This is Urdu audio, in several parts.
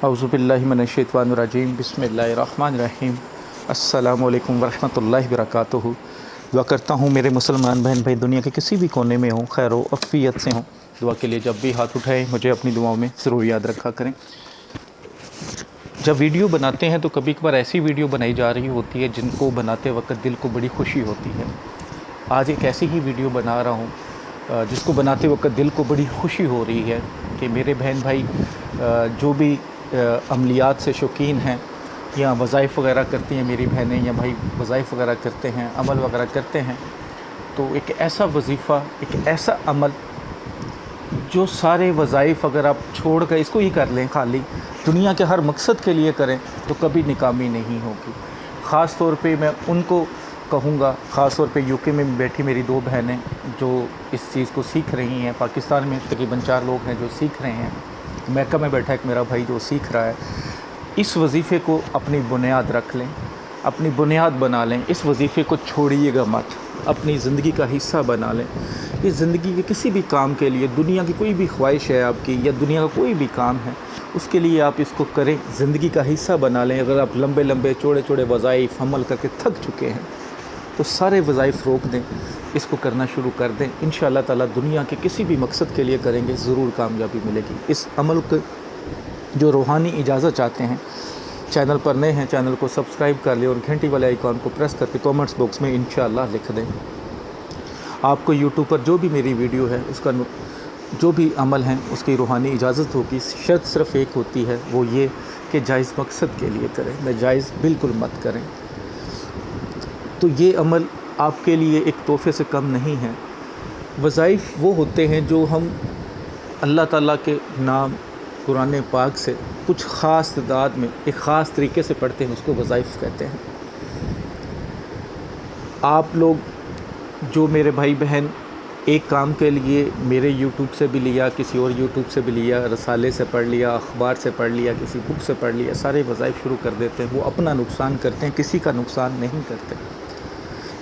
اعوذ باللہ من الشیطان الرجیم بسم اللہ الرحمن الرحیم السلام علیکم ورحمۃ اللہ وبرکاتہ۔ دعا کرتا ہوں میرے مسلمان بہن بھائی دنیا کے کسی بھی کونے میں ہوں، خیر و عافیت سے ہوں۔ دعا کے لیے جب بھی ہاتھ اٹھائیں مجھے اپنی دعاؤں میں ضرور یاد رکھا کریں۔ جب ویڈیو بناتے ہیں تو کبھی کبھار ایسی ویڈیو بنائی جا رہی ہوتی ہے جن کو بناتے وقت دل کو بڑی خوشی ہوتی ہے۔ آج ایک ایسی ہی ویڈیو بنا رہا ہوں جس کو بناتے وقت دل کو بڑی خوشی ہو رہی ہے کہ میرے بہن بھائی جو بھی عملیات سے شوقین ہیں یا وظائف وغیرہ کرتی ہیں، میری بہنیں یا بھائی وظائف وغیرہ کرتے ہیں، عمل وغیرہ کرتے ہیں، تو ایک ایسا وظیفہ، ایک ایسا عمل جو سارے وظائف اگر آپ چھوڑ کر اس کو ہی کر لیں، خالی دنیا کے ہر مقصد کے لیے کریں تو کبھی ناکامی نہیں ہوگی۔ خاص طور پہ میں ان کو کہوں گا، خاص طور پہ UK میں بیٹھی میری 2 بہنیں جو اس چیز کو سیکھ رہی ہیں، پاکستان میں تقریباً 4 لوگ ہیں جو سیکھ رہے ہیں، امریکہ میں بیٹھا ایک میرا بھائی جو سیکھ رہا ہے۔ اس وظیفے کو اپنی بنیاد رکھ لیں، اپنی بنیاد بنا لیں، اس وظیفے کو چھوڑیے گا مت، اپنی زندگی کا حصہ بنا لیں۔ اس زندگی کے کسی بھی کام کے لیے، دنیا کی کوئی بھی خواہش ہے آپ کی یا دنیا کا کوئی بھی کام ہے، اس کے لیے آپ اس کو کریں، زندگی کا حصہ بنا لیں۔ اگر آپ لمبے لمبے چوڑے چوڑے وظائف عمل کر کے تھک چکے ہیں تو سارے وظائف روک دیں، اس کو کرنا شروع کر دیں۔ انشاءاللہ تعالیٰ دنیا کے کسی بھی مقصد کے لیے کریں گے، ضرور کامیابی ملے گی۔ اس عمل کو جو روحانی اجازت چاہتے ہیں، چینل پر نئے ہیں چینل کو سبسکرائب کر لیں اور گھنٹی والے آئیکن کو پریس کر کے کامنٹس باکس میں انشاءاللہ لکھ دیں۔ آپ کو YouTube پر جو بھی میری ویڈیو ہے اس کا جو بھی عمل ہیں اس کی روحانی اجازت ہوگی، شرط صرف ایک ہوتی ہے، وہ یہ کہ جائز مقصد کے لیے کریں، ناجائز بالکل مت کریں۔ تو یہ عمل آپ کے لیے ایک تحفے سے کم نہیں ہے۔ وظائف وہ ہوتے ہیں جو ہم اللہ تعالیٰ کے نام قرآن پاک سے کچھ خاص تعداد میں ایک خاص طریقے سے پڑھتے ہیں، اس کو وظائف کہتے ہیں۔ آپ لوگ جو میرے بھائی بہن ایک کام کے لیے میرے YouTube سے بھی لیا، کسی اور YouTube سے بھی لیا، رسالے سے پڑھ لیا، اخبار سے پڑھ لیا، کسی بک سے پڑھ لیا، سارے وظائف شروع کر دیتے ہیں، وہ اپنا نقصان کرتے ہیں، کسی کا نقصان نہیں کرتے۔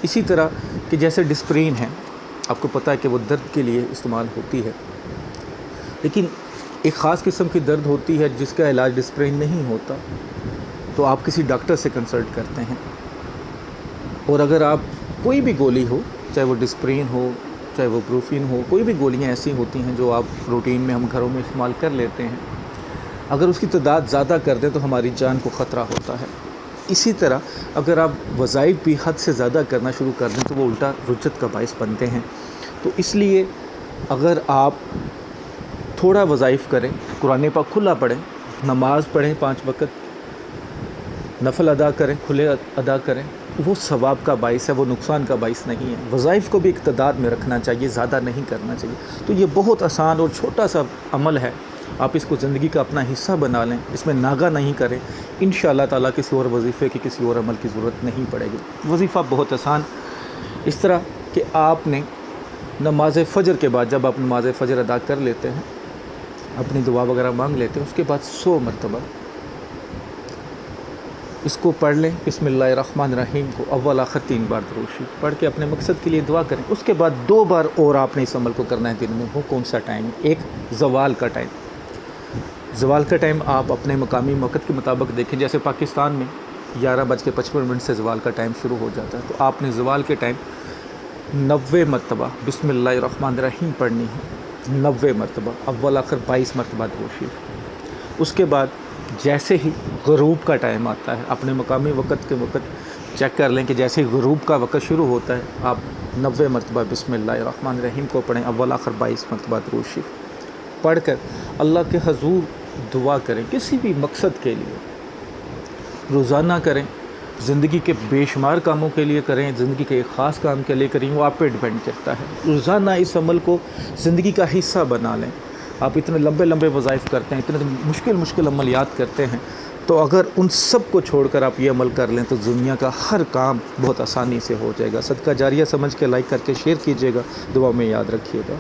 اسی طرح کہ جیسے ڈسپرین ہے، آپ کو پتہ ہے کہ وہ درد کے لیے استعمال ہوتی ہے، لیکن ایک خاص قسم کی درد ہوتی ہے جس کا علاج ڈسپرین نہیں ہوتا، تو آپ کسی ڈاکٹر سے کنسلٹ کرتے ہیں۔ اور اگر آپ کوئی بھی گولی ہو، چاہے وہ ڈسپرین ہو، چاہے وہ بروفین ہو، کوئی بھی گولیاں ایسی ہوتی ہیں جو آپ روٹین میں ہم گھروں میں استعمال کر لیتے ہیں، اگر اس کی تعداد زیادہ کر دیں تو ہماری جان کو خطرہ ہوتا ہے۔ اسی طرح اگر آپ وظائف بھی حد سے زیادہ کرنا شروع کر دیں تو وہ الٹا رجت کا باعث بنتے ہیں۔ تو اس لیے اگر آپ تھوڑا وظائف کریں، قرآن پاک کھلا پڑھیں، نماز پڑھیں، 5 وقت نفل ادا کریں، کھلے ادا کریں، وہ ثواب کا باعث ہے، وہ نقصان کا باعث نہیں ہے۔ وظائف کو بھی ایک تعداد میں رکھنا چاہیے، زیادہ نہیں کرنا چاہیے۔ تو یہ بہت آسان اور چھوٹا سا عمل ہے، آپ اس کو زندگی کا اپنا حصہ بنا لیں، اس میں ناغہ نہیں کریں، انشاءاللہ تعالیٰ کسی اور وظیفے کی، کسی اور عمل کی ضرورت نہیں پڑے گی۔ وظیفہ بہت آسان اس طرح کہ آپ نے نماز فجر کے بعد، جب آپ نماز فجر ادا کر لیتے ہیں، اپنی دعا وغیرہ مانگ لیتے ہیں، اس کے بعد 100 مرتبہ اس کو پڑھ لیں، بسم اللہ الرحمن الرحیم کو اول آخر 3 بار درود شریف پڑھ کے اپنے مقصد کے لیے دعا کریں۔ اس کے بعد 2 بار اور آپ نے اس عمل کو کرنا ہے دن میں۔ وہ کون سا ٹائم؟ ایک زوال کا ٹائم۔ زوال کا ٹائم آپ اپنے مقامی وقت کے مطابق دیکھیں، جیسے پاکستان میں 11:55 سے زوال کا ٹائم شروع ہو جاتا ہے، تو آپ نے زوال کے ٹائم 90 مرتبہ بسم اللہ الرحمن الرحیم پڑھنی ہے، 90 مرتبہ، اول آخر 22 مرتبہ درود شریف۔ اس کے بعد جیسے ہی غروب کا ٹائم آتا ہے، اپنے مقامی وقت کے وقت چیک کر لیں کہ جیسے ہی غروب کا وقت شروع ہوتا ہے، آپ 90 مرتبہ بسم اللہ الرحمن الرحیم کو پڑھیں، اول آخر 22 مرتبہ درود شریف پڑھ کر اللہ کے حضور دعا کریں، کسی بھی مقصد کے لیے روزانہ کریں، زندگی کے بے شمار کاموں کے لیے کریں، زندگی کے ایک خاص کام کے لیے کریں، وہ آپ پہ ڈیپینڈ کرتا ہے۔ روزانہ اس عمل کو زندگی کا حصہ بنا لیں۔ آپ اتنے لمبے لمبے وظائف کرتے ہیں، اتنے مشکل عملیات کرتے ہیں، تو اگر ان سب کو چھوڑ کر آپ یہ عمل کر لیں تو دنیا کا ہر کام بہت آسانی سے ہو جائے گا۔ صدقہ جاریہ سمجھ کے لائک کر کے شیئر کیجیے گا، دعا میں یاد رکھیے گا۔